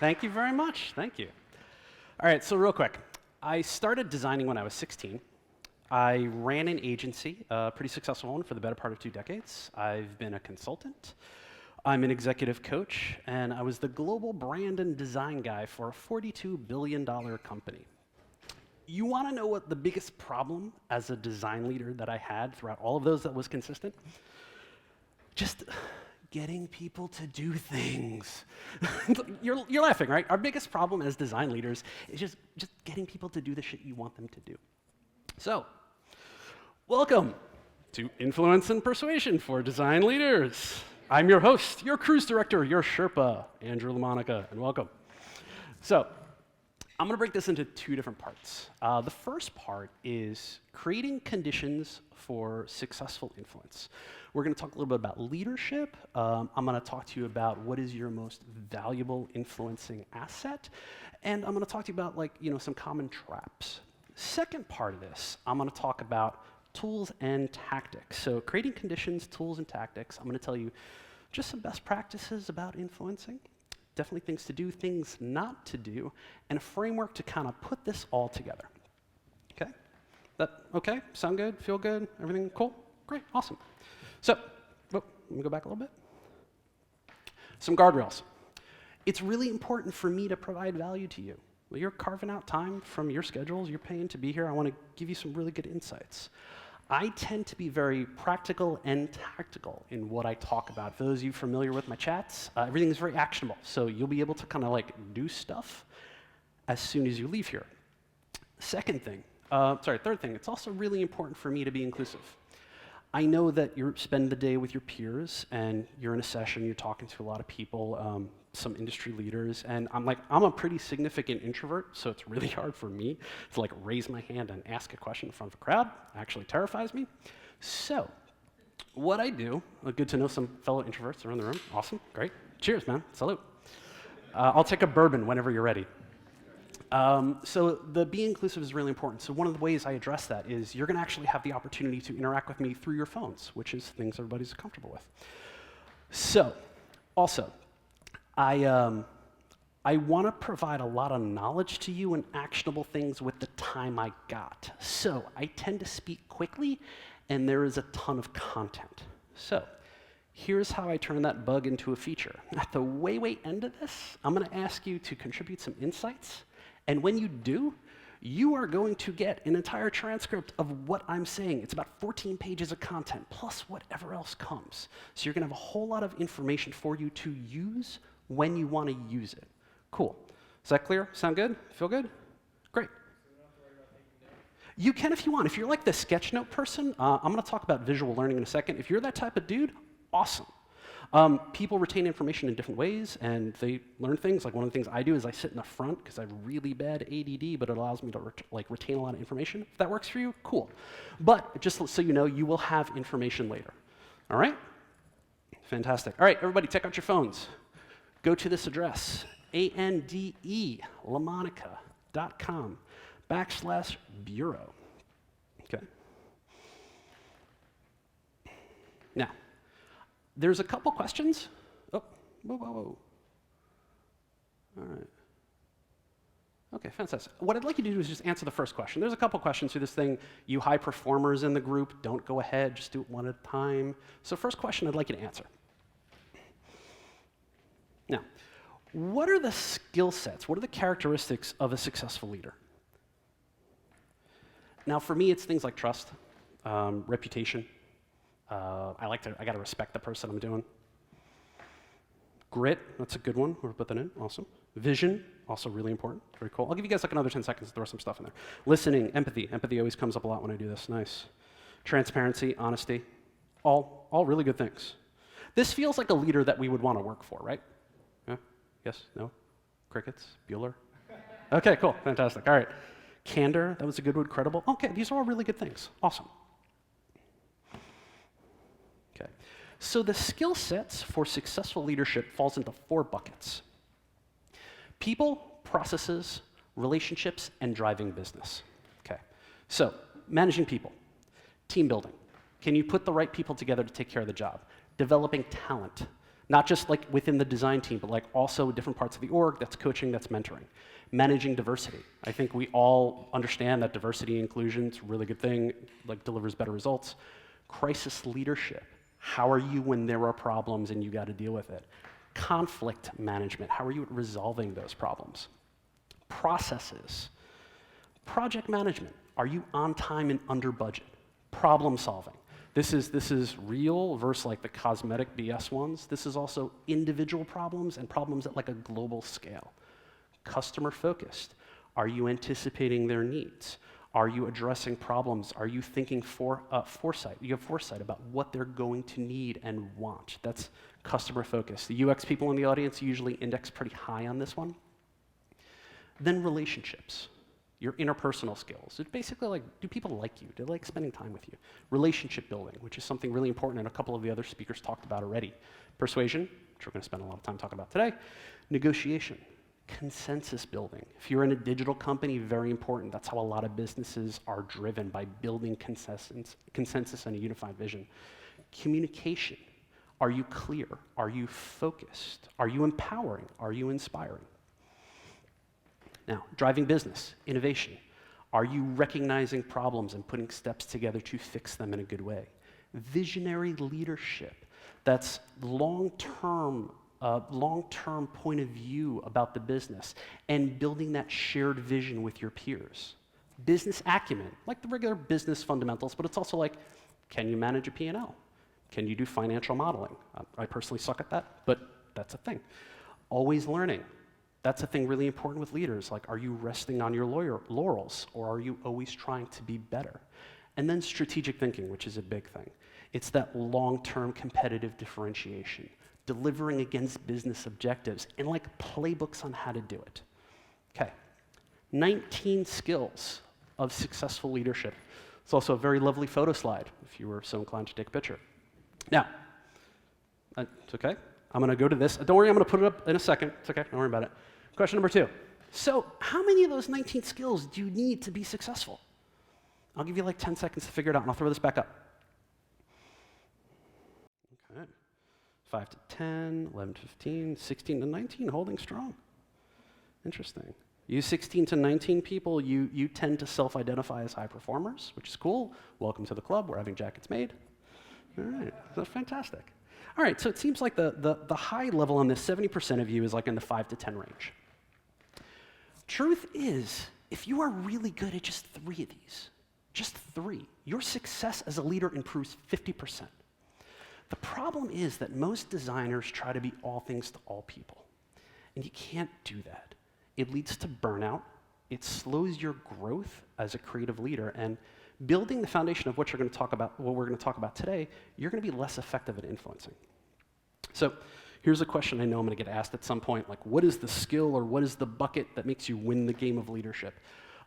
Thank you very much. Thank you. All right, so real quick. I started designing when I was 16. I ran an agency, a pretty successful one for the better part of 2 decades. I've been a consultant. I'm an executive coach, and I was the global brand and design guy for a $42 billion company. You want to know what the biggest problem as a design leader that I had throughout all of those that was consistent? Just getting people to do things. You're laughing, right? Our biggest problem as design leaders is just getting people to do the shit you want them to do. So, welcome to Influence and Persuasion for Design Leaders. I'm your host, your cruise director, your Sherpa, Andrew LaMonica, and welcome. So, I'm going to break this into 2 different parts. The first part is creating conditions for successful influence. We're going to talk a little bit about leadership. I'm going to talk to you about what is your most valuable influencing asset, and I'm going to talk to you about some common traps. Second part of this, I'm going to talk about tools and tactics. So creating conditions, tools, and tactics. I'm going to tell you just some best practices about influencing. Definitely things to do, things not to do, and a framework to kind of put this all together. Okay? That okay? Sound good? Feel good? Everything cool? Great, awesome. So, let me go back a little bit. Some guardrails. It's really important for me to provide value to you. Well, you're carving out time from your schedules, you're paying to be here, I want to give you some really good insights. I tend to be very practical and tactical in what I talk about. For those of you familiar with my chats, everything is very actionable, so you'll be able to kind of do stuff as soon as you leave here. Third thing, it's also really important for me to be inclusive. I know that you spend the day with your peers, and you're in a session, you're talking to a lot of people, some industry leaders, and I'm a pretty significant introvert, so it's really hard for me to raise my hand and ask a question in front of a crowd. It actually terrifies me. So, what I do, good to know some fellow introverts are in the room. Awesome, great. Cheers, man, salute. I'll take a bourbon whenever you're ready. So the being inclusive is really important. So one of the ways I address that is you're going to actually have the opportunity to interact with me through your phones, which is things everybody's comfortable with. So, also, I want to provide a lot of knowledge to you and actionable things with the time I got. So I tend to speak quickly, and there is a ton of content. So here's how I turn that bug into a feature. At the way end of this, I'm going to ask you to contribute some insights. And when you do, you are going to get an entire transcript of what I'm saying. It's about 14 pages of content, plus whatever else comes. So you're going to have a whole lot of information for you to use when you want to use it. Cool. Is that clear? Sound good? Feel good? Great. You can if you want. If you're like the sketchnote person, I'm going to talk about visual learning in a second. If you're that type of dude, awesome. People retain information in different ways, and they learn things. One of the things I do is I sit in the front because I have really bad ADD, but it allows me to retain a lot of information. If that works for you, cool. But just so you know, you will have information later. All right? Fantastic. All right, everybody, check out your phones. Go to this address, ANDELamonica.com/bureau. Okay. Now, there's a couple questions. Oh, whoa. All right. Okay, fantastic. What I'd like you to do is just answer the first question. There's a couple questions through this thing. You high performers in the group, don't go ahead, just do it one at a time. So first question I'd like you to answer. Now, what are the skill sets, what are the characteristics of a successful leader? Now, for me, it's things like trust, reputation. I gotta respect the person I'm doing. Grit, that's a good one. We'll put that in, awesome. Vision, also really important, very cool. I'll give you guys another 10 seconds to throw some stuff in there. Listening, empathy. Empathy always comes up a lot when I do this, nice. Transparency, honesty, all really good things. This feels like a leader that we would want to work for, right? Yeah? Yes? No? Crickets? Bueller? Okay, cool, fantastic, all right. Candor, that was a good one, credible. Okay, these are all really good things, awesome. Okay, so the skill sets for successful leadership falls into 4 buckets. People, processes, relationships, and driving business. Okay, so managing people, team building. Can you put the right people together to take care of the job? Developing talent. Not just like within the design team, but like also different parts of the org, that's coaching, that's mentoring. Managing diversity. I think we all understand that diversity and inclusion is a really good thing, like delivers better results. Crisis leadership. How are you when there are problems and you got to deal with it? Conflict management. How are you at resolving those problems? Processes. Project management. Are you on time and under budget? Problem solving. This is real versus like the cosmetic BS ones. This is also individual problems and problems at like a global scale. Customer focused. Are you anticipating their needs? Are you addressing problems? Are you thinking foresight? You have foresight about what they're going to need and want. That's customer focused. The UX people in the audience usually index pretty high on this one. Then relationships. Your interpersonal skills. It's basically like, do people like you? Do they like spending time with you? Relationship building, which is something really important and a couple of the other speakers talked about already. Persuasion, which we're going to spend a lot of time talking about today. Negotiation. Consensus building. If you're in a digital company, very important. That's how a lot of businesses are driven, by building consensus and a unified vision. Communication. Are you clear? Are you focused? Are you empowering? Are you inspiring? Now, driving business, innovation. Are you recognizing problems and putting steps together to fix them in a good way? Visionary leadership. That's long-term point of view about the business and building that shared vision with your peers. Business acumen, like the regular business fundamentals, but it's also like, can you manage a P&L? Can you do financial modeling? I personally suck at that, but that's a thing. Always learning. That's a thing really important with leaders. Like, are you resting on your laurels, or are you always trying to be better? And then strategic thinking, which is a big thing. It's that long-term competitive differentiation, delivering against business objectives, and like playbooks on how to do it. Okay, 19 skills of successful leadership. It's also a very lovely photo slide, if you were so inclined to take a picture. Now, it's okay. I'm going to go to this. Don't worry, I'm going to put it up in a second. It's okay, don't worry about it. Question number 2. So how many of those 19 skills do you need to be successful? I'll give you like 10 seconds to figure it out, and I'll throw this back up. Okay. 5 to 10, 11 to 15, 16 to 19, holding strong. Interesting. You 16 to 19 people, you tend to self-identify as high performers, which is cool. Welcome to the club. We're having jackets made. All right, that's fantastic. All right, so it seems like the high level on this, 70% of you is like in the 5 to 10 range. Truth is, if you are really good at just 3 of these, just 3, your success as a leader improves 50%. The problem is that most designers try to be all things to all people, and you can't do that. It leads to burnout, it slows your growth as a creative leader, and building the foundation of what we're going to talk about today, you're going to be less effective at influencing. So here's a question I know I'm going to get asked at some point, like, what is the skill or what is the bucket that makes you win the game of leadership?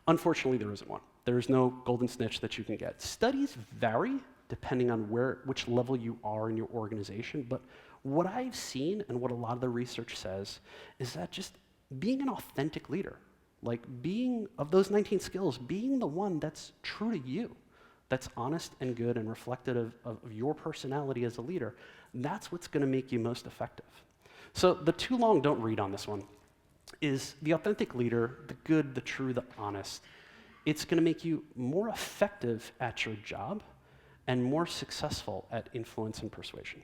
Unfortunately, there isn't one. There is no golden snitch that you can get. Studies vary depending on which level you are in your organization, but what I've seen and what a lot of the research says is that just being an authentic leader, like being, of those 19 skills, being the one that's true to you, that's honest and good and reflective of your personality as a leader, that's what's going to make you most effective. So the too long don't read on this one is the authentic leader, the good, the true, the honest. It's going to make you more effective at your job and more successful at influence and persuasion.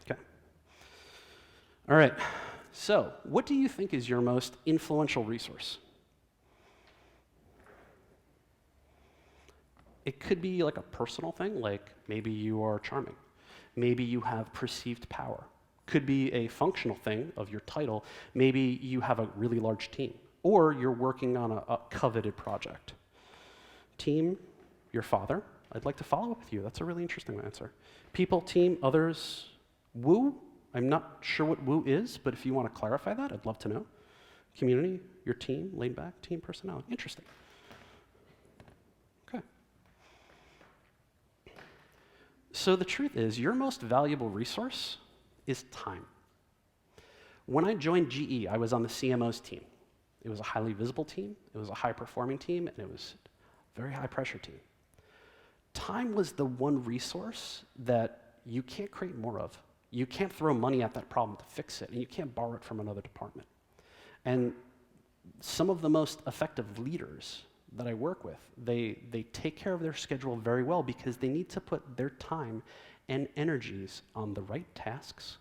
Okay. All right. So what do you think is your most influential resource? It could be like a personal thing, like maybe you are charming. Maybe you have perceived power. Could be a functional thing of your title. Maybe you have a really large team, or you're working on a coveted project. Team, your father. I'd like to follow up with you. That's a really interesting answer. People, team, others. Woo, I'm not sure what woo is, but if you want to clarify that, I'd love to know. Community, your team, laid back, team personality. Interesting. Okay. So the truth is, your most valuable resource is time. When I joined GE, I was on the CMO's team. It was a highly visible team, it was a high-performing team, and it was a very high-pressure team. Time was the one resource that you can't create more of. You can't throw money at that problem to fix it, and you can't borrow it from another department. And some of the most effective leaders that I work with, they take care of their schedule very well because they need to put their time and energies on the right tasks,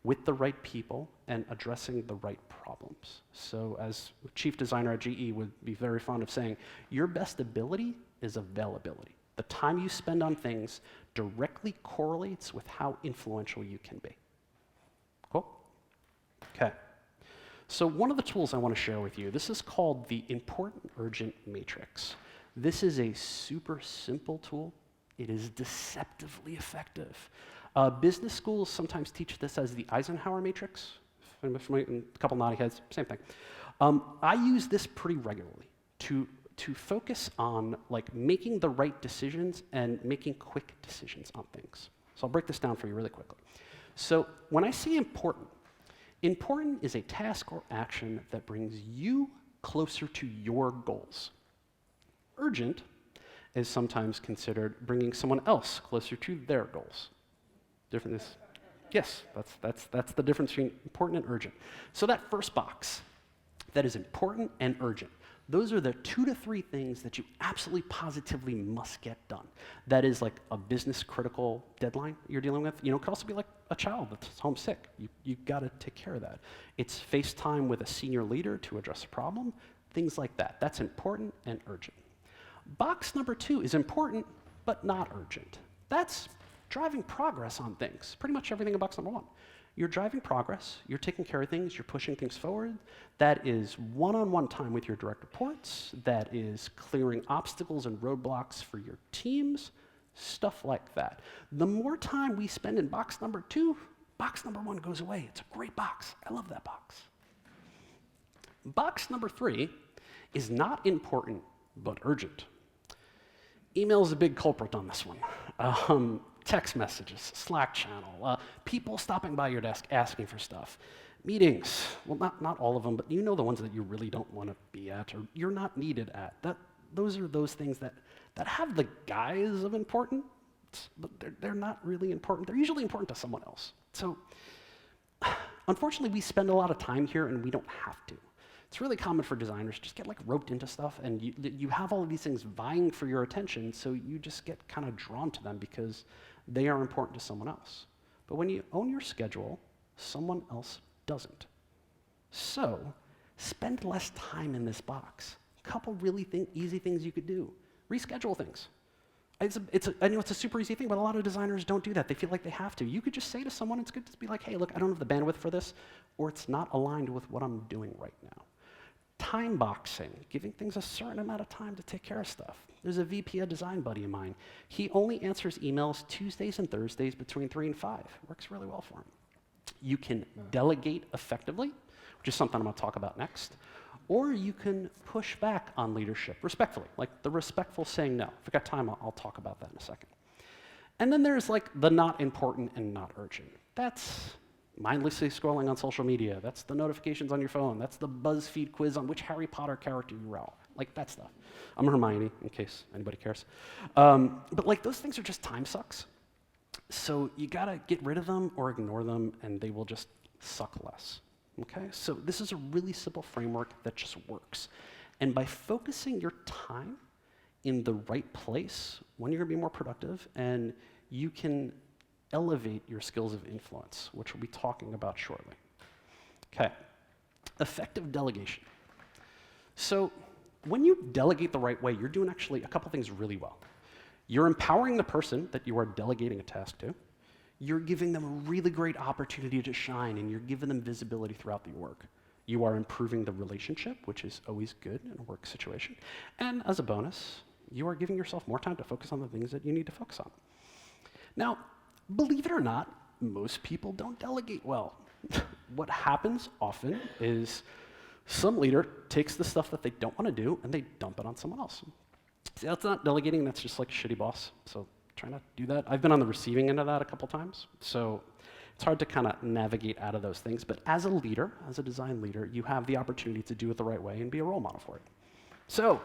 with the right people, and addressing the right problems. So as chief designer at GE would be very fond of saying, your best ability is availability. The time you spend on things directly correlates with how influential you can be. Cool? Okay. So one of the tools I want to share with you, this is called the Important Urgent Matrix. This is a super simple tool. It is deceptively effective. Business schools sometimes teach this as the Eisenhower matrix. A couple nodding heads, same thing. I use this pretty regularly to focus on like making the right decisions and making quick decisions on things. So I'll break this down for you really quickly. So when I say important, important is a task or action that brings you closer to your goals. Urgent is sometimes considered bringing someone else closer to their goals. Difference? Yes, that's the difference between important and urgent. So that first box, that is important and urgent. Those are the 2 to 3 things that you absolutely positively must get done. That is like a business critical deadline you're dealing with. You know, it could also be like a child that's homesick. You gotta take care of that. It's FaceTime with a senior leader to address a problem, things like that. That's important and urgent. Box number 2 is important, but not urgent. That's driving progress on things, pretty much everything in box number 1. You're driving progress, you're taking care of things, you're pushing things forward. That is one-on-one time with your direct reports, that is clearing obstacles and roadblocks for your teams, stuff like that. The more time we spend in box number 2, box number 1 goes away. It's a great box, I love that box. Box number 3 is not important, but urgent. Email is a big culprit on this one. Text messages, Slack channel, people stopping by your desk asking for stuff. Meetings, well, not all of them, but you know the ones that you really don't want to be at or you're not needed at. Those are those things that have the guise of important, but they're not really important. They're usually important to someone else. So unfortunately, we spend a lot of time here and we don't have to. It's really common for designers to just get like roped into stuff and you have all of these things vying for your attention, so you just get kind of drawn to them because they are important to someone else. But when you own your schedule, someone else doesn't. So spend less time in this box. A couple really easy things you could do. Reschedule things. I know it's a super easy thing, but a lot of designers don't do that. They feel like they have to. You could just say to someone, it's good to be like, hey, look, I don't have the bandwidth for this, or it's not aligned with what I'm doing right now. Time boxing, giving things a certain amount of time to take care of stuff. There's a VP, a design buddy of mine. He only answers emails Tuesdays and Thursdays between 3 and 5. Works really well for him. You can delegate effectively, which is something I'm going to talk about next. Or you can push back on leadership respectfully, like the respectful saying no. If I've got time, I'll talk about that in a second. And then there's like the not important and not urgent. That's mindlessly scrolling on social media. That's the notifications on your phone. That's the BuzzFeed quiz on which Harry Potter character you are. Like that stuff. I'm Hermione, in case anybody cares. But like those things are just time sucks. So you gotta get rid of them or ignore them and they will just suck less. Okay, so this is a really simple framework that just works. And by focusing your time in the right place, when you're gonna be more productive, and you can elevate your skills of influence, which we'll be talking about shortly. Okay, effective delegation. So when you delegate the right way, you're doing actually a couple things really well. You're empowering the person that you are delegating a task to. You're giving them a really great opportunity to shine, and you're giving them visibility throughout the work. You are improving the relationship, which is always good in a work situation. And as a bonus, you are giving yourself more time to focus on the things that you need to focus on. Now, believe it or not, most people don't delegate well. What happens often is some leader takes the stuff that they don't want to do and they dump it on someone else. See, that's not delegating, that's just like a shitty boss. So try not to do that. I've been on the receiving end of that a couple times, so it's hard to kind of navigate out of those things. But as a leader, as a design leader, you have the opportunity to do it the right way and be a role model for it. So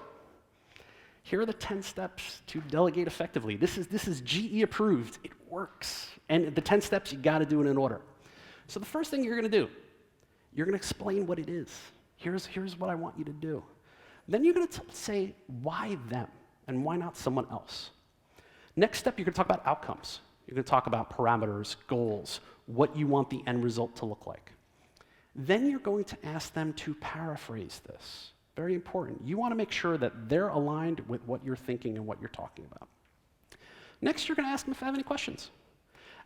here are the 10 steps to delegate effectively. This is GE approved. It works. And the 10 steps, you got to do it in order. So the first thing you're going to do, you're going to explain what it is. Here's what I want you to do. Then you're going to say, why them? And why not someone else? Next step, you're going to talk about outcomes. You're going to talk about parameters, goals, what you want the end result to look like. Then you're going to ask them to paraphrase this. Very important. You want to make sure that they're aligned with what you're thinking and what you're talking about. Next, you're going to ask them if they have any questions.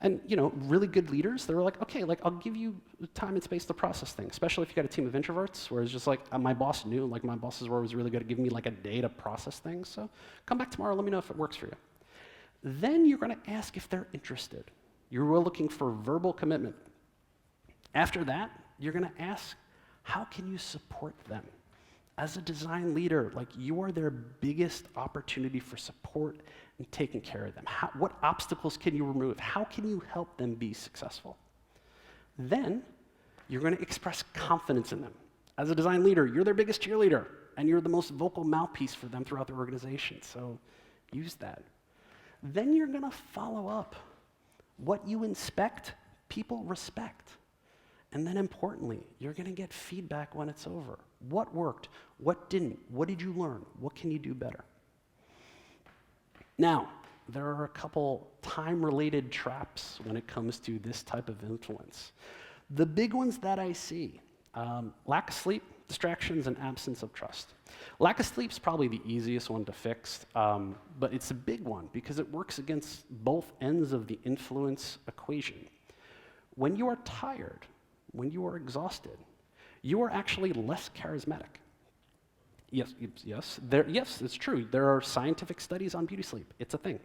And really good leaders, they're like, okay, I'll give you time and space to process things, especially if you got a team of introverts, where it's just like, my boss knew, my bosses were always really good at giving me a day to process things, so come back tomorrow, let me know if it works for you. Then you're going to ask if they're interested. You're looking for verbal commitment. After that, you're going to ask, how can you support them? As a design leader, you are their biggest opportunity for support and taking care of them. What obstacles can you remove? How can you help them be successful? Then, you're going to express confidence in them. As a design leader, you're their biggest cheerleader, and you're the most vocal mouthpiece for them throughout their organization, so use that. Then you're going to follow up. What you inspect, people respect. And then importantly, you're going to get feedback when it's over. What worked? What didn't? What did you learn? What can you do better? Now, there are a couple time-related traps when it comes to this type of influence. The big ones that I see, lack of sleep, distractions, and absence of trust. Lack of sleep is probably the easiest one to fix, but it's a big one because it works against both ends of the influence equation. When you are tired, when you are exhausted, you are actually less charismatic. Yes, it's true. There are scientific studies on beauty sleep. It's a thing.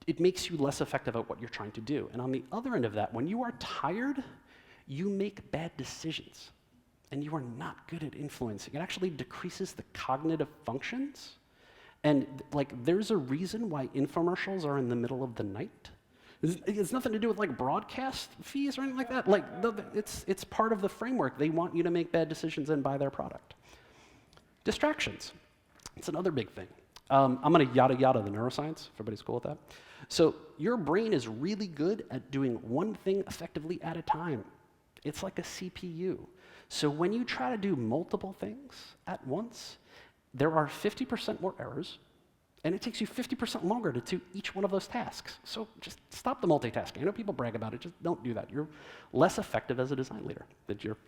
It makes you less effective at what you're trying to do. And on the other end of that, when you are tired, you make bad decisions, and you are not good at influencing. It actually decreases the cognitive functions. And there's a reason why infomercials are in the middle of the night. It's nothing to do with broadcast fees or anything like that. It's part of the framework. They want you to make bad decisions and buy their product. Distractions. It's another big thing. I'm going to yada the neuroscience, if everybody's cool with that. So your brain is really good at doing one thing effectively at a time. It's like a CPU. So when you try to do multiple things at once, there are 50% more errors, and it takes you 50% longer to do each one of those tasks. So just stop the multitasking. I know people brag about it, just don't do that. You're less effective as a design leader.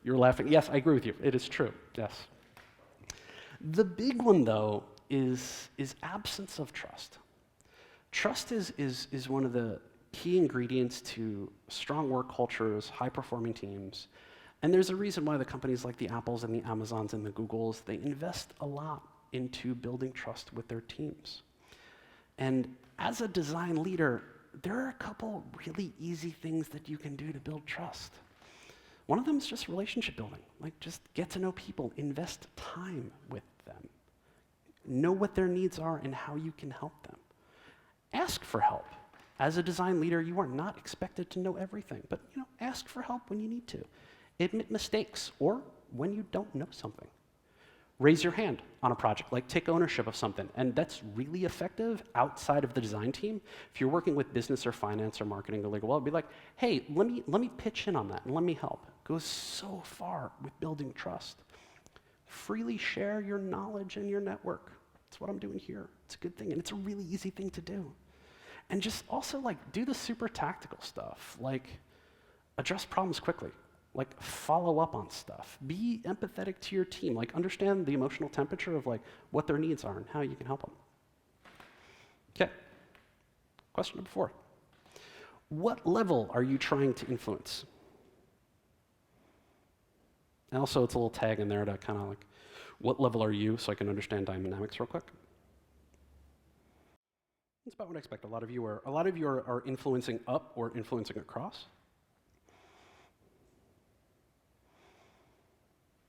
You're laughing. Yes, I agree with you. It is true, yes. The big one, though, is absence of trust. Trust is one of the key ingredients to strong work cultures, high-performing teams, and there's a reason why the companies like the Apples and the Amazons and the Googles, they invest a lot into building trust with their teams. And as a design leader, there are a couple really easy things that you can do to build trust. One of them is just relationship building. Just get to know people, invest time with them. Know what their needs are and how you can help them. Ask for help. As a design leader, you are not expected to know everything, but ask for help when you need to. Admit mistakes, or when you don't know something. Raise your hand on a project, take ownership of something, and that's really effective outside of the design team. If you're working with business or finance or marketing or legal, well, be like, hey, let me pitch in on that and let me help. It goes so far with building trust. Freely share your knowledge and your network. That's what I'm doing here. It's a good thing, and it's a really easy thing to do. And just also do the super tactical stuff, address problems quickly. Follow up on stuff. Be empathetic to your team. Understand the emotional temperature of what their needs are and how you can help them. Okay. Question number 4. What level are you trying to influence? And also, it's a little tag in there to kind of what level are you, so I can understand dynamics real quick. That's about what I expect. A lot of you are influencing up or influencing across.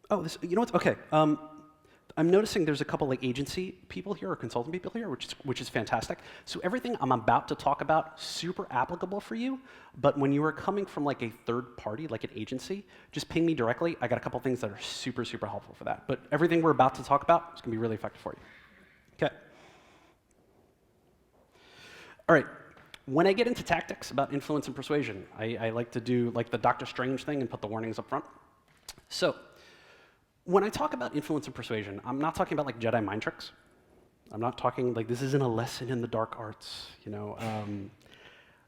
Oh, you know what? Okay. I'm noticing there's a couple agency people here or consultant people here, which is fantastic. So everything I'm about to talk about, super applicable for you, but when you are coming from a third party, an agency, just ping me directly. I got a couple things that are super, super helpful for that. But everything we're about to talk about is going to be really effective for you. Okay. All right. When I get into tactics about influence and persuasion, I like to do like the Doctor Strange thing and put the warnings up front. So when I talk about influence and persuasion, I'm not talking about like Jedi mind tricks. I'm not talking like this isn't a lesson in the dark arts, you know.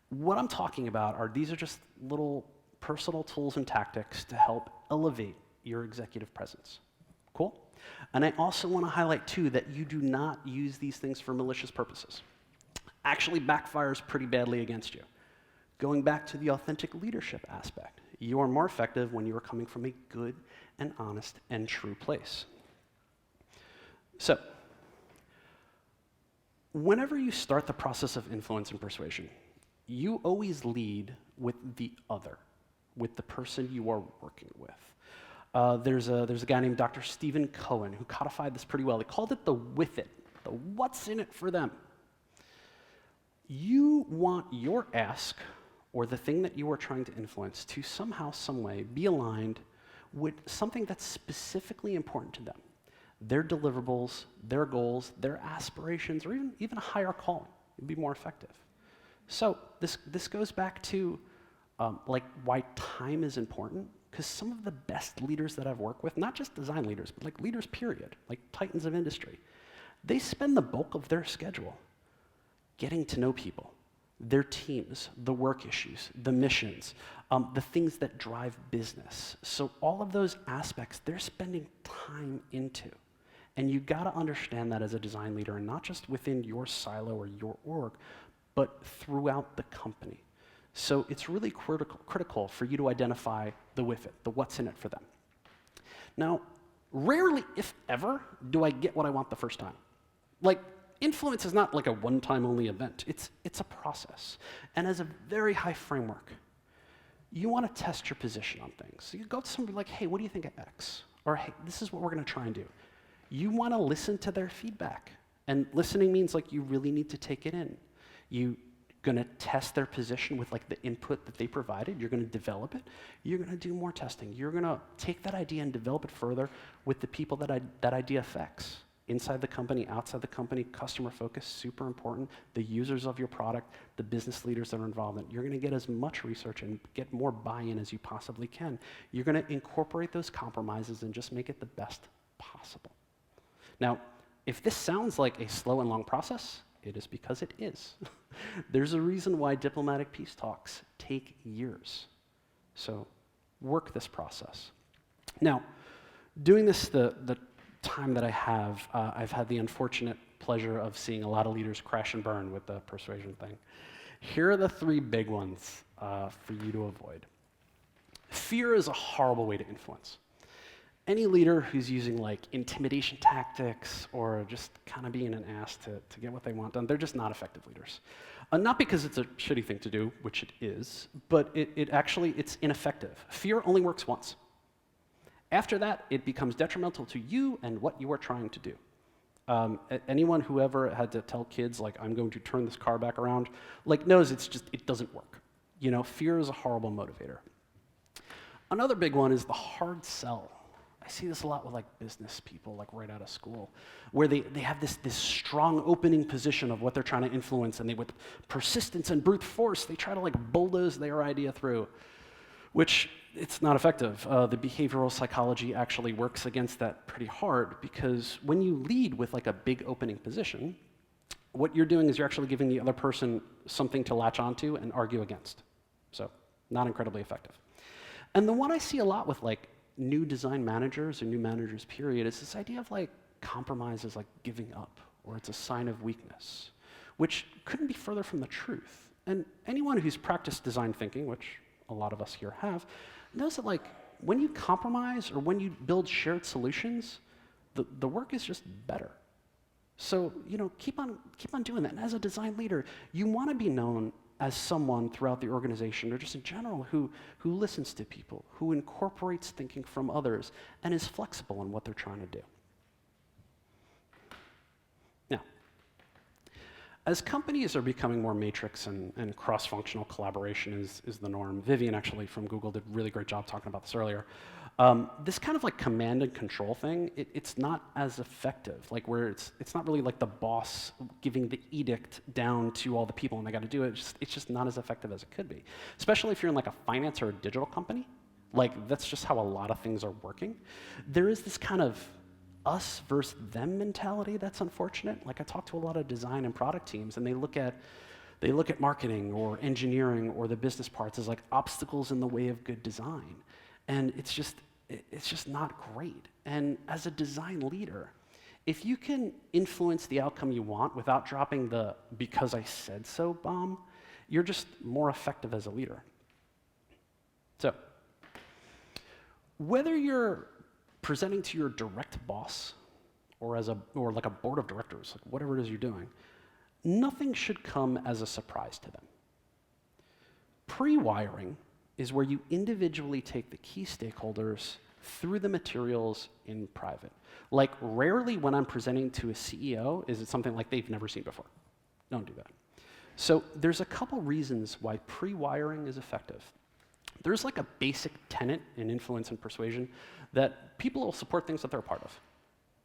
What I'm talking about are these are just little personal tools and tactics to help elevate your executive presence. Cool? And I also want to highlight too that you do not use these things for malicious purposes. Actually backfires pretty badly against you. Going back to the authentic leadership aspect, you are more effective when you are coming from a good and honest and true place. So, whenever you start the process of influence and persuasion, you always lead with the other, with the person you are working with. There's a guy named Dr. Stephen Cohen who codified this pretty well. He called it the with it, the what's in it for them. You want your ask, or the thing that you are trying to influence, to somehow, some way, be aligned with something that's specifically important to them. Their deliverables, their goals, their aspirations, or even a higher calling. It'd be more effective. So this goes back to like why time is important, because some of the best leaders that I've worked with, not just design leaders, but like leaders period, like titans of industry, they spend the bulk of their schedule getting to know people, their teams, the work issues, the missions, the things that drive business. So all of those aspects, they're spending time into. And you gotta understand that as a design leader, and not just within your silo or your org, but throughout the company. So it's really critical for you to identify the with it, the what's in it for them. Now, rarely, if ever, do I get what I want the first time. Like, influence is not like a one-time only event. It's a process. And as a very high framework, you want to test your position on things. So you go to somebody like, hey, what do you think of X? Or, hey, this is what we're going to try and do. You want to listen to their feedback. And listening means like you really need to take it in. You're going to test their position with like the input that they provided. You're going to develop it. You're going to do more testing. You're going to take that idea and develop it further with the people that idea affects. Inside the company, outside the company, customer focus, super important. The users of your product, the business leaders that are involved in it. You're going to get as much research and get more buy-in as you possibly can. You're going to incorporate those compromises and just make it the best possible. Now, if this sounds like a slow and long process, it is because it is. There's a reason why diplomatic peace talks take years. So work this process. Now, doing this the time that I have, I've had the unfortunate pleasure of seeing a lot of leaders crash and burn with the persuasion thing. Here are the three big ones for you to avoid. Fear is a horrible way to influence. Any leader who's using like intimidation tactics or just kind of being an ass to get what they want done, they're just not effective leaders. Not because it's a shitty thing to do, which it is, but it's ineffective. Fear only works once. After that, it becomes detrimental to you and what you are trying to do. Anyone who ever had to tell kids, like, I'm going to turn this car back around, like, knows it doesn't work. You know, fear is a horrible motivator. Another big one is the hard sell. I see this a lot with, like, business people, like, right out of school, where they have this strong opening position of what they're trying to influence, and with persistence and brute force, they try to, like, bulldoze their idea through, which it's not effective. The behavioral psychology actually works against that pretty hard, because when you lead with like a big opening position, what you're doing is you're actually giving the other person something to latch onto and argue against. So not incredibly effective. And the one I see a lot with like new design managers or new managers period is this idea of like compromise is like giving up, or it's a sign of weakness, which couldn't be further from the truth. And anyone who's practiced design thinking, which a lot of us here have, knows that like when you compromise or when you build shared solutions, the work is just better. So, you know, keep on doing that. And as a design leader, you want to be known as someone throughout the organization, or just in general, who listens to people, who incorporates thinking from others, and is flexible in what they're trying to do. Now, as companies are becoming more matrix and cross-functional collaboration is the norm, Vivian actually from Google did a really great job talking about this earlier, This kind of like command and control thing, it's not as effective, like where it's not really like the boss giving the edict down to all the people and they got to do it. It's just not as effective as it could be, especially if you're in like a finance or a digital company. Like that's just how a lot of things are working. There is this kind of us versus them mentality that's unfortunate. Like I talk to a lot of design and product teams and they look at marketing or engineering or the business parts as like obstacles in the way of good design. And it's just not great. And as a design leader, if you can influence the outcome you want without dropping the "because I said so" bomb, you're just more effective as a leader. So, whether you're presenting to your direct boss or like a board of directors, like whatever it is you're doing, nothing should come as a surprise to them. Pre-wiring is where you individually take the key stakeholders through the materials in private. Like rarely when I'm presenting to a CEO is it something like they've never seen before. Don't do that. So there's a couple reasons why pre-wiring is effective. There's like a basic tenet in influence and persuasion that people will support things that they're a part of.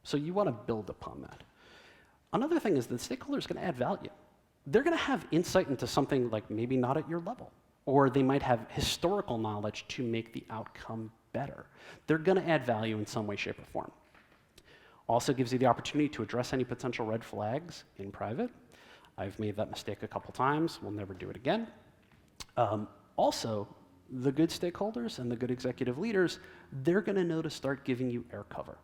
So you want to build upon that. Another thing is the stakeholder is going to add value. They're going to have insight into something like maybe not at your level, or they might have historical knowledge to make the outcome better. They're going to add value in some way, shape, or form. Also gives you the opportunity to address any potential red flags in private. I've made that mistake a couple times. We'll never do it again. Also, the good stakeholders and the good executive leaders, they're going to know to start giving you air cover.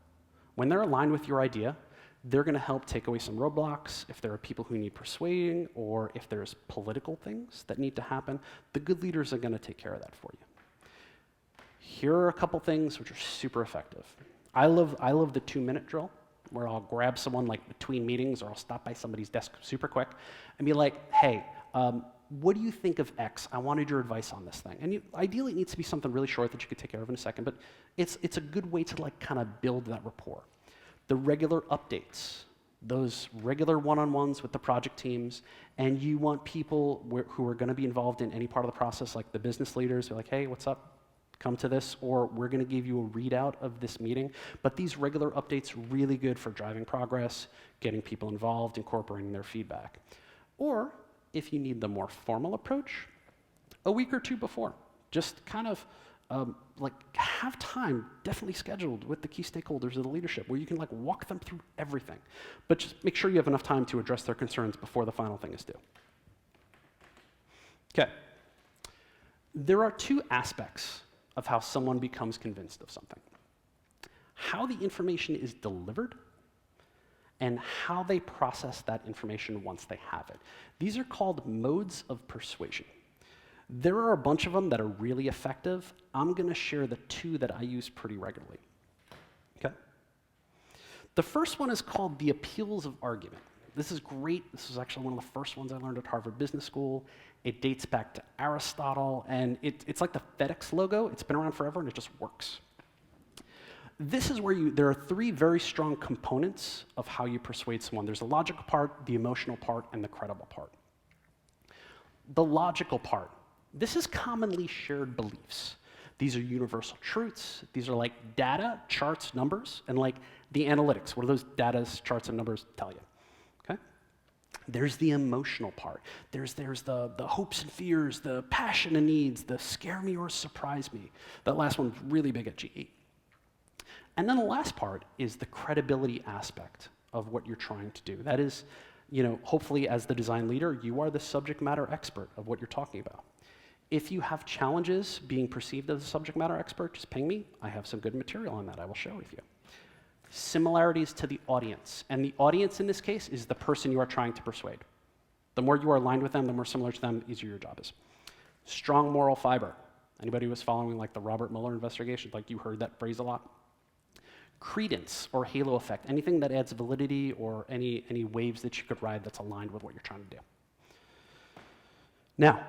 When they're aligned with your idea, they're going to help take away some roadblocks. If there are people who need persuading, or if there's political things that need to happen, the good leaders are going to take care of that for you. Here are a couple things which are super effective. I love the 2-minute drill, where I'll grab someone like between meetings, or I'll stop by somebody's desk super quick and be like, hey, what do you think of X? I wanted your advice on this thing. And ideally, it needs to be something really short that you could take care of in a second, but it's a good way to like kind of build that rapport. The regular updates, those regular one-on-ones with the project teams, and you want people who are going to be involved in any part of the process, like the business leaders, who are like, hey, what's up? Come to this, or we're going to give you a readout of this meeting. But these regular updates are really good for driving progress, getting people involved, incorporating their feedback. Or if you need the more formal approach, a week or two before, just kind of like have time definitely scheduled with the key stakeholders of the leadership where you can like walk them through everything. But just make sure you have enough time to address their concerns before the final thing is due. Okay. There are two aspects of how someone becomes convinced of something: how the information is delivered and how they process that information once they have it. These are called modes of persuasion. There are a bunch of them that are really effective. I'm going to share the two that I use pretty regularly. Okay? The first one is called the appeals of argument. This is great. This is actually one of the first ones I learned at Harvard Business School. It dates back to Aristotle, and it's like the FedEx logo. It's been around forever, and it just works. This is where there are three very strong components of how you persuade someone. There's the logical part, the emotional part, and the credible part. The logical part. This is commonly shared beliefs. These are universal truths. These are like data, charts, numbers, and like the analytics. What do those data, charts, and numbers tell you? Okay? There's the emotional part. There's the hopes and fears, the passion and needs, the scare me or surprise me. That last one's really big at GE. And then the last part is the credibility aspect of what you're trying to do. That is, hopefully as the design leader, you are the subject matter expert of what you're talking about. If you have challenges being perceived as a subject matter expert, just ping me. I have some good material on that I will share with you. Similarities to the audience. And the audience in this case is the person you are trying to persuade. The more you are aligned with them, the more similar to them, the easier your job is. Strong moral fiber. Anybody who was following like the Robert Mueller investigation, like you heard that phrase a lot. Credence or halo effect. Anything that adds validity or any waves that you could ride that's aligned with what you're trying to do. Now,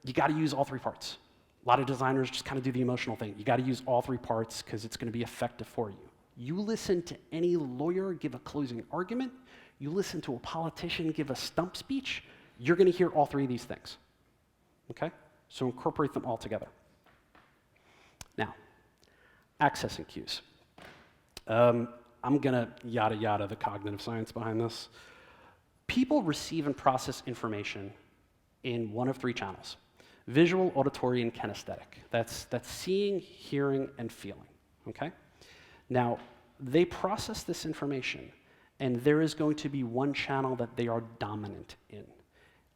you got to use all three parts. A lot of designers just kind of do the emotional thing. You got to use all three parts because it's going to be effective for you. You listen to any lawyer give a closing argument. You listen to a politician give a stump speech. You're going to hear all three of these things. Okay? So incorporate them all together. Now, Accessing cues. I'm gonna yada yada the cognitive science behind this. People receive and process information in one of three channels: visual, auditory, and kinesthetic. That's seeing, hearing, and feeling, okay? Now, they process this information, and there is going to be one channel that they are dominant in.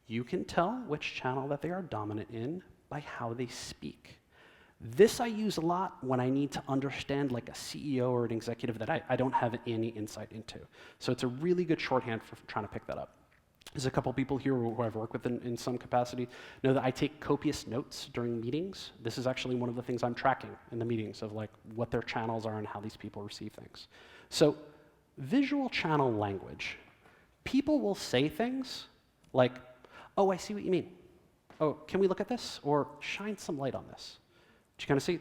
You can tell which channel that they are dominant in by how they speak. This I use a lot when I need to understand like a CEO or an executive that I don't have any insight into. So it's a really good shorthand for trying to pick that up. There's a couple people here who I've worked with in some capacity know that I take copious notes during meetings. This is actually one of the things I'm tracking in the meetings of like what their channels are and how these people receive things. So visual channel language. People will say things like, oh, I see what you mean. Oh, can we look at this? Or shine some light on this. Do you kind of see?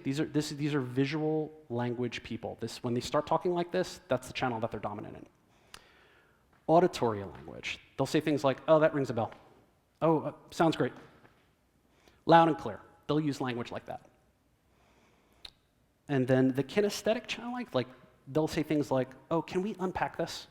These are visual language people. When they start talking like this, that's the channel that they're dominant in. Auditory language. They'll say things like, oh, that rings a bell. Oh, sounds great. Loud and clear. They'll use language like that. And then the kinesthetic channel, like they'll say things like, oh, can we unpack this?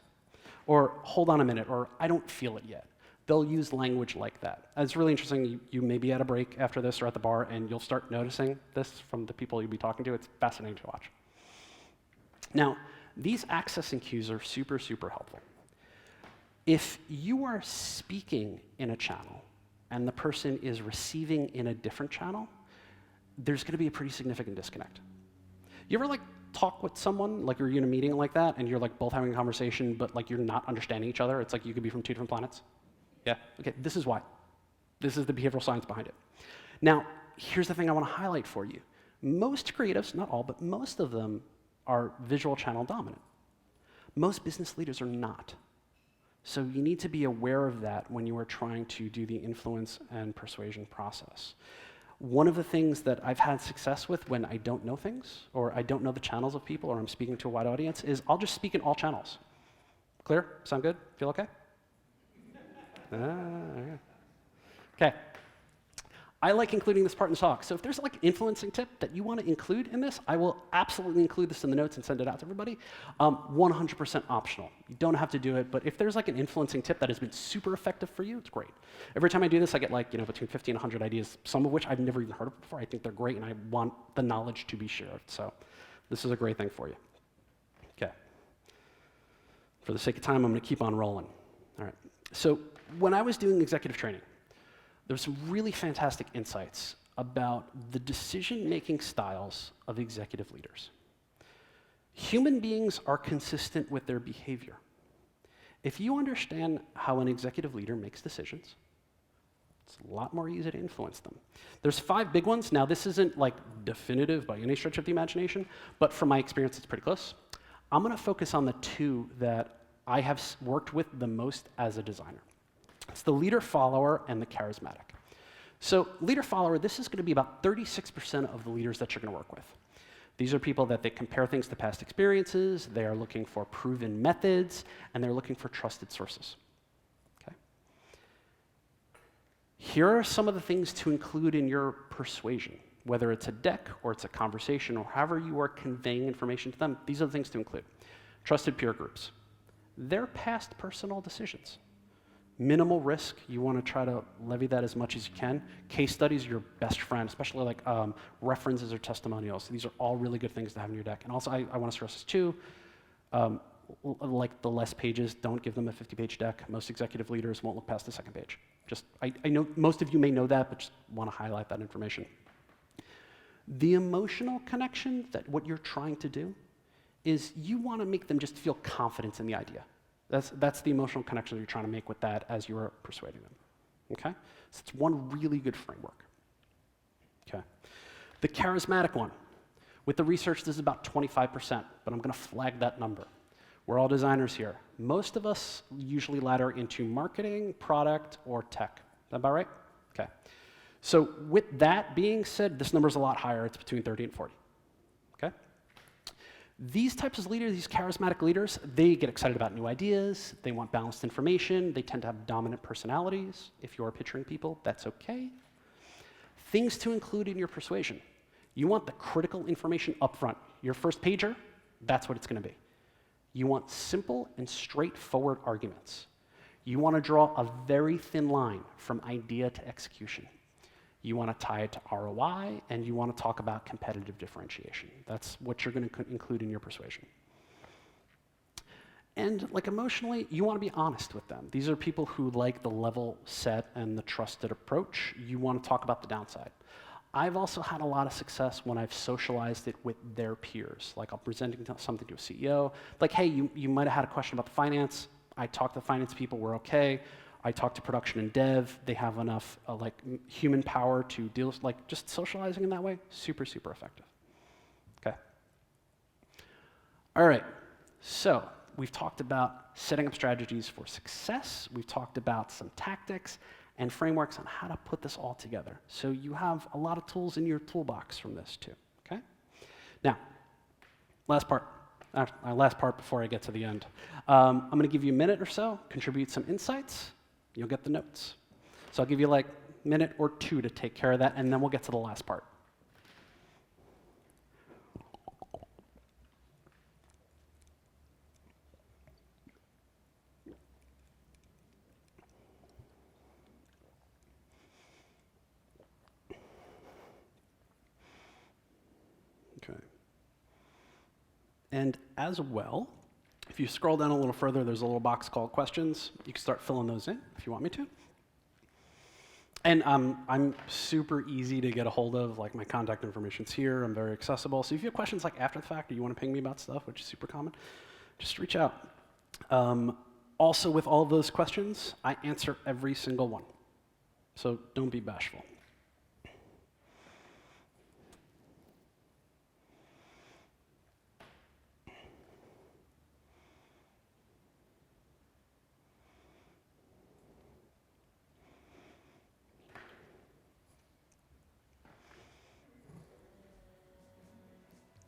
Or hold on a minute, or I don't feel it yet. They'll use language like that. It's really interesting. You may be at a break after this or at the bar, and you'll start noticing this from the people you'll be talking to. It's fascinating to watch. Now, these accessing cues are super, super helpful. If you are speaking in a channel and the person is receiving in a different channel, there's going to be a pretty significant disconnect. You ever like talk with someone, like you're in a meeting like that, and you're like both having a conversation, but like you're not understanding each other? It's like you could be from two different planets. Yeah, okay, this is why. This is the behavioral science behind it. Now, here's the thing I want to highlight for you. Most creatives, not all, but most of them are visual channel dominant. Most business leaders are not. So you need to be aware of that when you are trying to do the influence and persuasion process. One of the things that I've had success with when I don't know things, or I don't know the channels of people, or I'm speaking to a wide audience, is I'll just speak in all channels. Clear? Sound good? Feel okay? Okay. I like including this part in the talk. So if there's like an influencing tip that you want to include in this, I will absolutely include this in the notes and send it out to everybody. 100% optional. You don't have to do it, but if there's like an influencing tip that has been super effective for you, it's great. Every time I do this, I get like, between 50 and 100 ideas, some of which I've never even heard of before. I think they're great, and I want the knowledge to be shared. So this is a great thing for you. Okay. For the sake of time, I'm going to keep on rolling. All right. So when I was doing executive training, there were some really fantastic insights about the decision-making styles of executive leaders. Human beings are consistent with their behavior. If you understand how an executive leader makes decisions, it's a lot more easy to influence them. There's 5 big ones. Now, this isn't like definitive by any stretch of the imagination, but from my experience, it's pretty close. I'm going to focus on the 2 that I have worked with the most as a designer. It's the leader-follower and the charismatic. So leader-follower, this is going to be about 36% of the leaders that you're going to work with. These are people that they compare things to past experiences, they are looking for proven methods, and they're looking for trusted sources. Okay? Here are some of the things to include in your persuasion. Whether it's a deck or it's a conversation or however you are conveying information to them, these are the things to include. Trusted peer groups. Their past personal decisions. Minimal risk, you want to try to levy that as much as you can. Case studies, your best friend, especially like references or testimonials. These are all really good things to have in your deck. And also, I want to stress this too, like the less pages, don't give them a 50-page deck. Most executive leaders won't look past the 2nd page. I know most of you may know that, but just want to highlight that information. The emotional connection, that what you're trying to do, is you want to make them just feel confidence in the idea. That's the emotional connection that you're trying to make with that as you're persuading them, okay? So it's one really good framework, okay? The charismatic one. With the research, this is about 25%, but I'm going to flag that number. We're all designers here. Most of us usually ladder into marketing, product, or tech. Is that about right? Okay. So with that being said, this number's a lot higher. It's between 30 and 40, okay? These types of leaders, these charismatic leaders, they get excited about new ideas, they want balanced information, they tend to have dominant personalities. If you're picturing people, that's okay. Things to include in your persuasion. You want the critical information up front. Your first pager, that's what it's going to be. You want simple and straightforward arguments. You want to draw a very thin line from idea to execution. You want to tie it to ROI, and you want to talk about competitive differentiation. That's what you're going to include in your persuasion. And like emotionally, you want to be honest with them. These are people who like the level set and the trusted approach. You want to talk about the downside. I've also had a lot of success when I've socialized it with their peers. Like, I'm presenting something to a CEO. Like, hey, you might have had a question about the finance. I talked to the finance people, we're okay. I talked to production and dev. They have enough human power to deal with, just socializing in that way, super, super effective. Okay. All right, so we've talked about setting up strategies for success. We've talked about some tactics and frameworks on how to put this all together. So you have a lot of tools in your toolbox from this too, okay? Now, last part before I get to the end. I'm gonna give you a minute or so, contribute some insights, you'll get the notes. So I'll give you like a minute or two to take care of that, and then we'll get to the last part. And as well, if you scroll down a little further, there's a little box called questions. You can start filling those in if you want me to. And I'm super easy to get a hold of. Like, my contact information's here. I'm very accessible. So if you have questions like after the fact, or you want to ping me about stuff, which is super common, just reach out. Also, with all of those questions, I answer every single one. So don't be bashful.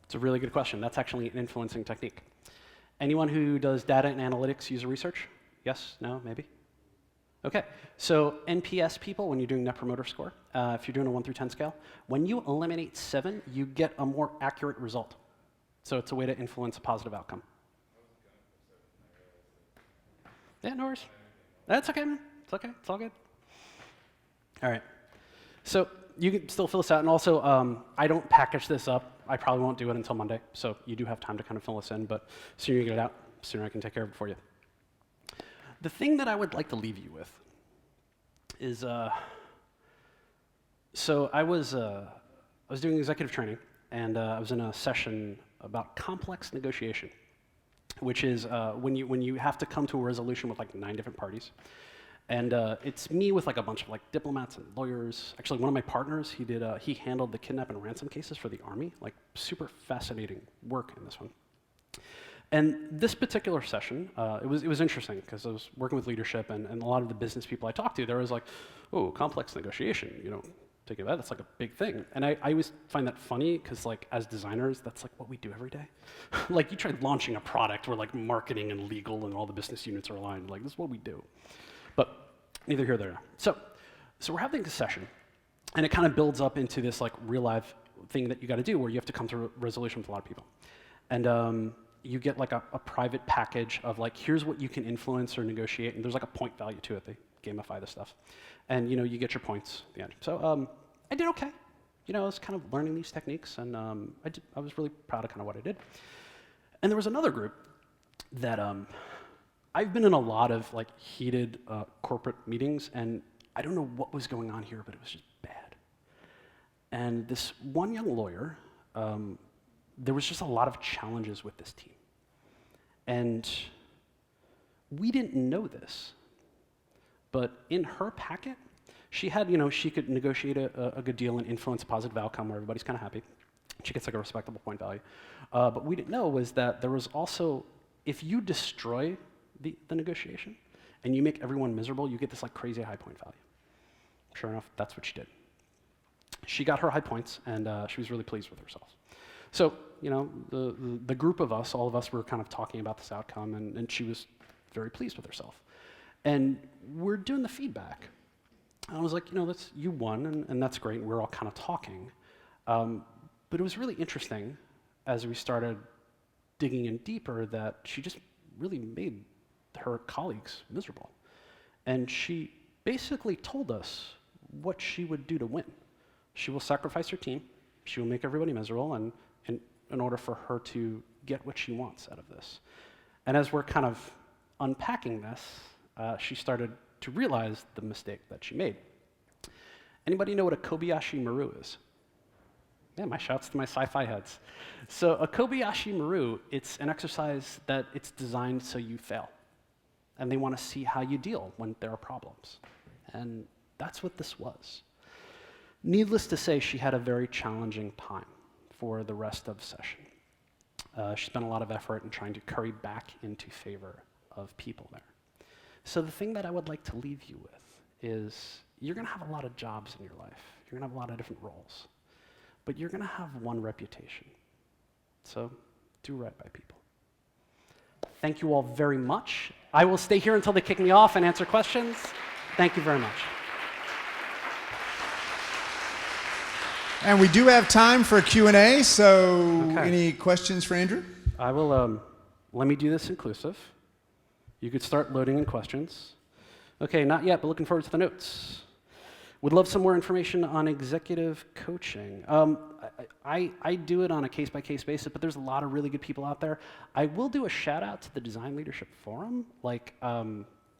It's a really good question. That's actually an influencing technique. Anyone who does data and analytics user research? Yes? No? Maybe? Okay. So NPS people, when you're doing Net Promoter Score, if you're doing a 1 through 10 scale, when you eliminate 7, you get a more accurate result. So it's a way to influence a positive outcome. Yeah, no worries. That's okay, man. It's okay. It's all good. All right. So you can still fill this out. And also, I don't package this up. I probably won't do it until Monday. So you do have time to kind of fill this in. But the sooner you get it out, the sooner I can take care of it for you. The thing that I would like to leave you with is, so I was doing executive training, and I was in a session about complex negotiation, which is when you have to come to a resolution with like 9 different parties. And it's me with like a bunch of like diplomats and lawyers. Actually, one of my partners, he handled the kidnap and ransom cases for the Army. Like, super fascinating work in this one. And this particular session, it was interesting because I was working with leadership, and a lot of the business people I talked to, there was like, oh, complex negotiation, think about that, that's like a big thing. And I always find that funny because, like, as designers, that's like what we do every day. Like, you try launching a product where like marketing and legal and all the business units are aligned. Like, this is what we do. But neither here nor there. So we're having a session, and it kind of builds up into this like real life thing that you got to do where you have to come to a resolution with a lot of people. And you get like a private package of like, here's what you can influence or negotiate, and there's like a point value to it. They gamify this stuff. And you get your points at the end. So I did okay. I was kind of learning these techniques, and I was really proud of kind of what I did. And there was another group that I've been in a lot of like heated corporate meetings, and I don't know what was going on here, but it was just bad. And this one young lawyer, there was just a lot of challenges with this team. And we didn't know this, but in her packet, she had, she could negotiate a good deal and influence a positive outcome where everybody's kind of happy. She gets like a respectable point value. But we didn't know was that there was also, if you destroy the negotiation and you make everyone miserable, you get this like crazy high point value. Sure enough, that's what she did. She got her high points, and she was really pleased with herself. So, the group of us, all of us were kind of talking about this outcome, and she was very pleased with herself. And we're doing the feedback. And I was like, you won, and that's great, and we're all kind of talking. But it was really interesting as we started digging in deeper that she just really made her colleagues miserable. And she basically told us what she would do to win. She will sacrifice her team, she will make everybody miserable, and in order for her to get what she wants out of this. And as we're kind of unpacking this, she started to realize the mistake that she made. Anybody know what a Kobayashi Maru is? Yeah, my shouts to my sci-fi heads. So a Kobayashi Maru, it's an exercise that it's designed so you fail. And they want to see how you deal when there are problems. And that's what this was. Needless to say, she had a very challenging time for the rest of the session. She spent a lot of effort in trying to curry back into favor of people there. So the thing that I would like to leave you with is you're going to have a lot of jobs in your life. You're going to have a lot of different roles. But you're going to have one reputation. So do right by people. Thank you all very much. I will stay here until they kick me off and answer questions. Thank you very much. And we do have time for a Q&A, so any questions for Andrew? I will, let me do this inclusive. You could start loading in questions. Okay, not yet, but looking forward to the notes. Would love some more information on executive coaching. I do it on a case-by-case basis, but there's a lot of really good people out there. I will do a shout-out to the Design Leadership Forum, like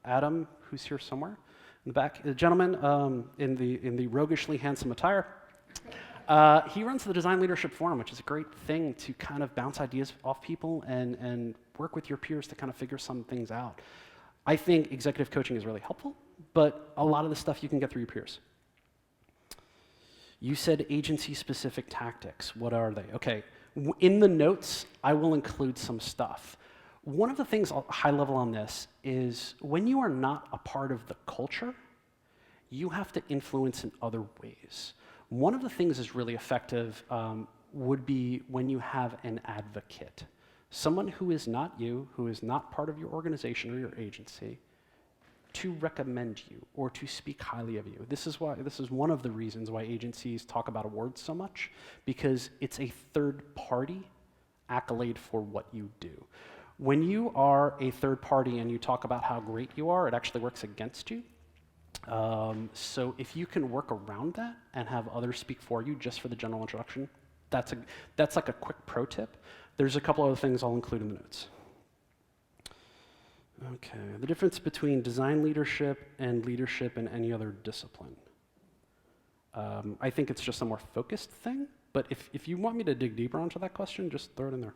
Adam, who's here somewhere in the back, the gentleman in the roguishly handsome attire. He runs the Design Leadership Forum, which is a great thing to kind of bounce ideas off people and work with your peers to kind of figure some things out. I think executive coaching is really helpful, but a lot of the stuff you can get through your peers. You said agency-specific tactics. What are they? Okay, in the notes, I will include some stuff. One of the things high level on this is when you are not a part of the culture, you have to influence in other ways. One of the things that's really effective would be when you have an advocate. Someone who is not you, who is not part of your organization or your agency, to recommend you or to speak highly of you. This is one of the reasons why agencies talk about awards so much, because it's a third-party accolade for what you do. When you are a third party and you talk about how great you are, it actually works against you. So if you can work around that and have others speak for you just for the general introduction, that's like a quick pro tip. There's a couple other things I'll include in the notes. Okay, the difference between design leadership and leadership in any other discipline. I think it's just a more focused thing, but if you want me to dig deeper onto that question, just throw it in there.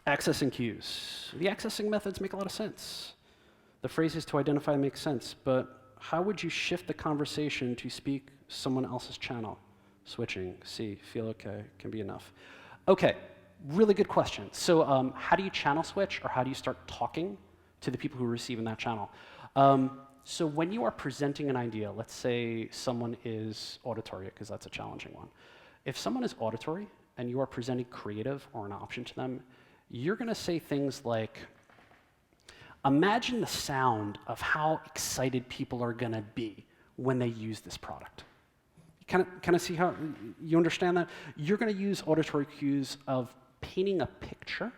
Accessing cues. The accessing methods make a lot of sense. The phrases to identify make sense, but how would you shift the conversation to speak someone else's channel? Switching, see, feel okay, can be enough. Okay, really good question. So how do you channel switch, or how do you start talking to the people who are receiving that channel? So when you are presenting an idea, let's say someone is auditory, because that's a challenging one. If someone is auditory and you are presenting creative or an option to them, you're going to say things like, imagine the sound of how excited people are going to be when they use this product. Kind of see how you understand that? You're going to use auditory cues of painting a picture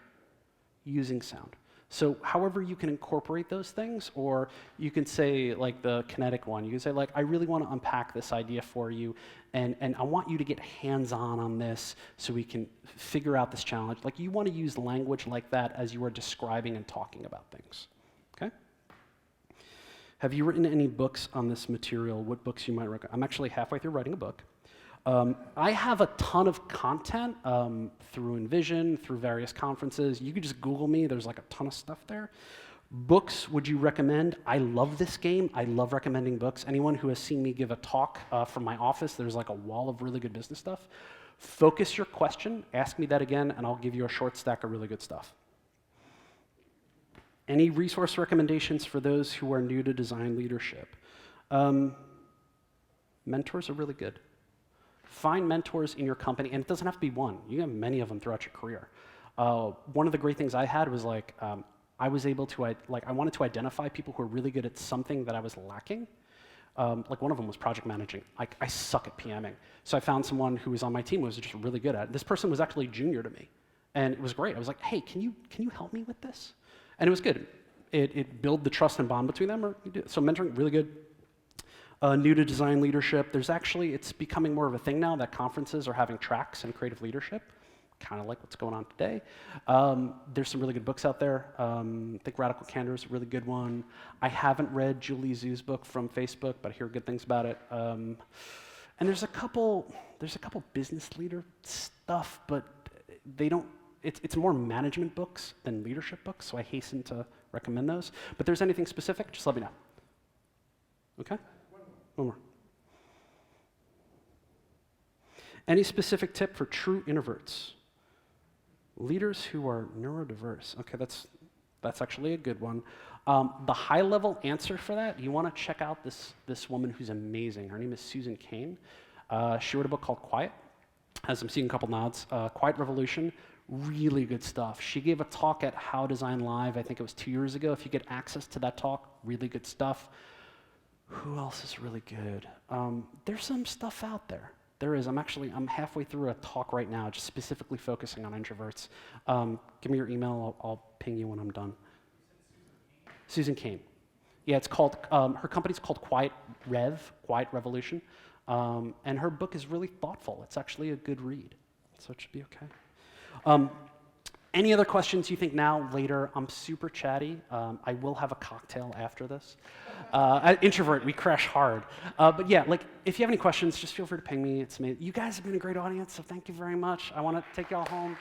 using sound. So however you can incorporate those things, or you can say, like the kinetic one, you can say, like, I really want to unpack this idea for you, and I want you to get hands-on on this so we can figure out this challenge. Like, you want to use language like that as you are describing and talking about things, okay? Have you written any books on this material? What books you might recommend? I'm actually halfway through writing a book. I have a ton of content through InVision, through various conferences. You could just Google me. There's like a ton of stuff there. Books, would you recommend? I love this game. I love recommending books. Anyone who has seen me give a talk from my office, there's like a wall of really good business stuff. Focus your question. Ask me that again, and I'll give you a short stack of really good stuff. Any resource recommendations for those who are new to design leadership? Mentors are really good. Find mentors in your company, and it doesn't have to be one. You have many of them throughout your career. One of the great things I had was like, I was able to, I wanted to identify people who are really good at something that I was lacking. Like one of them was project managing. I suck at PMing. So I found someone who was on my team who was just really good at it. This person was actually junior to me. And it was great. I was like, hey, can you help me with this? And it was good. It built the trust and bond between them. So mentoring, really good. New to design leadership. It's becoming more of a thing now that conferences are having tracks in creative leadership, kind of like what's going on today. There's some really good books out there. I think Radical Candor is a really good one. I haven't read Julie Zhu's book from Facebook, but I hear good things about it. And there's a couple business leader stuff, but they don't. It's more management books than leadership books, so I hasten to recommend those. But if there's anything specific, just let me know. Okay? One more. Any specific tip for true introverts? Leaders who are neurodiverse. Okay, that's actually a good one. The high-level answer for that, you want to check out this woman who's amazing. Her name is Susan Cain. She wrote a book called Quiet. As I'm seeing a couple nods, Quiet Revolution. Really good stuff. She gave a talk at How Design Live, I think it was 2 years ago. If you get access to that talk, really good stuff. Who else is really good? There's some stuff out there. There is. I'm halfway through a talk right now, just specifically focusing on introverts. Give me your email. I'll ping you when I'm done. Susan Cain. Yeah, it's called. Her company's called Quiet Revolution, and her book is really thoughtful. It's actually a good read, so it should be okay. Any other questions you think now, later? I'm super chatty. I will have a cocktail after this. Introvert, we crash hard. But yeah, like if you have any questions, just feel free to ping me. You guys have been a great audience, so thank you very much. I want to take y'all home.